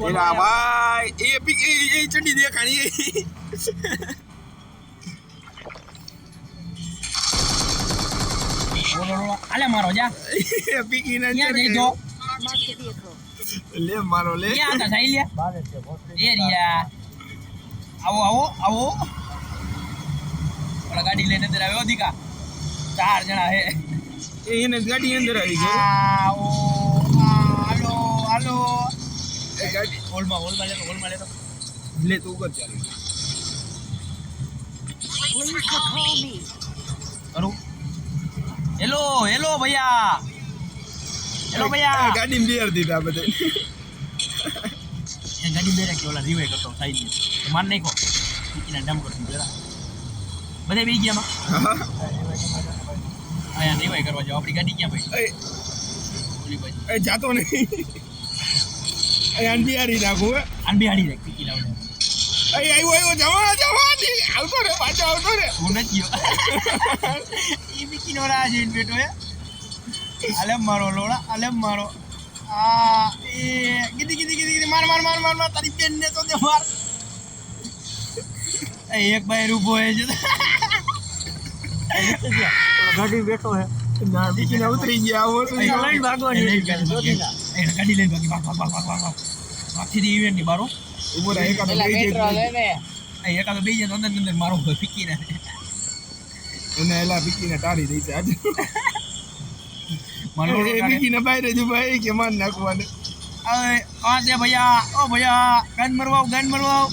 એલા ભાઈ એ ચડી દેખાણી આલે મારો જા પીકી ના ક્યાં જઈ જો લે મારો લે ક્યાં હતા સાઈ લે એરિયા આવો ઓલા ગાડી લઈને અંદર આવ્યો દીકા 4 જણા હે એને ગાડી અંદર આવી ગઈ હાલો એ ગાડી હોલમાં લેતો લે તું ઉપર ચાલી કરું હેલો ભૈયા ગાડી બેર દીધા બધા એ ગાડી બેરે કે ઓલા રીવે કરતો સાઈડ માર નાખો કીકીના ડમ કરતો જરા બધે બેઈ ગયા માં આયા રીવે કરવા જાવ આપણી ગાડી ક્યાં ભાઈ ઓલી બાજુ એ જાતો નહીં એ અંડિયારી નાખું આન બિહાડી રાખ કીકી લાવને આવ્યો જવાની આવતો રે પાછો આવતો રે હું નથી ગયો ઈ બીકીનો રાજ ઇન બેટો હે આલે મારો લોડા આલે મારો એ ગીધી માર તારી બેન ને તો દે માર એક બાય રૂપો હે છે ગાડી બેઠો હે ના બીજી ના ઉતરી ગયા આવો તો લઈને ભાગવાની ગાડી લઈને ભાગ આખી દી ઇવેન્ટ ની બારો ઉભો રહે એકાદો બેઈ જાય અંદર મારો ફીકી ને એને એલા બીકીને ટાળી દઈ છે આજે મારો એ બીકીને બહાર જ ભાઈ કે માર નાખવાને અરે આ છે ભૈયા ઓ ભૈયા ગન મરવાઓ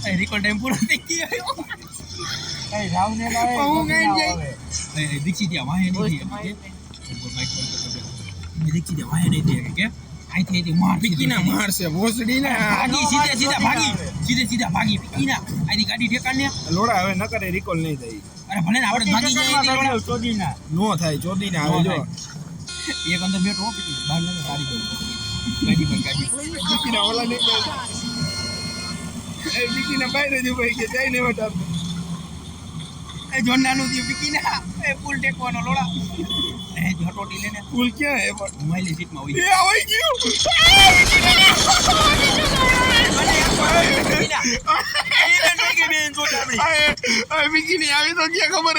એ રિકોર્ડ ટાઈમ પૂરો થઈ ગયો કઈ રાવને લાવે હું ગઈ જઈ દીક્ષી ત્યાં વાહે નહીં દીક્ષી ત્યાં વાહે નહીં કે આઈ થી માર બીકીના મારશે ભોસડી ને ભાગી સીધા ભાગી પીકીના આની ગાડી ઠેકાણ ને લોડા હવે ન કરે રિકોલ નહીં થાય અરે ભલે ને આપણે ભાગી જાય ચોદીના નો થાય ચોદીને આવે જો એક અંદર બેઠો પીકી બહાર ન સારી ગઈ ગાડી બીકીના ઓલા નહીં એ બીકીને બહાર જ ભાઈ કે જાય ને વટાર એ જોનાનું થી પીકીના એ પુલ ટેકવાનો લોડા એ હટોટી લેને ફૂલ ક્યાં હે પણ મોબાઈલ સીટમાં હોય એ આવી ગયું બીકીની આવી તો ક્યાં ખબર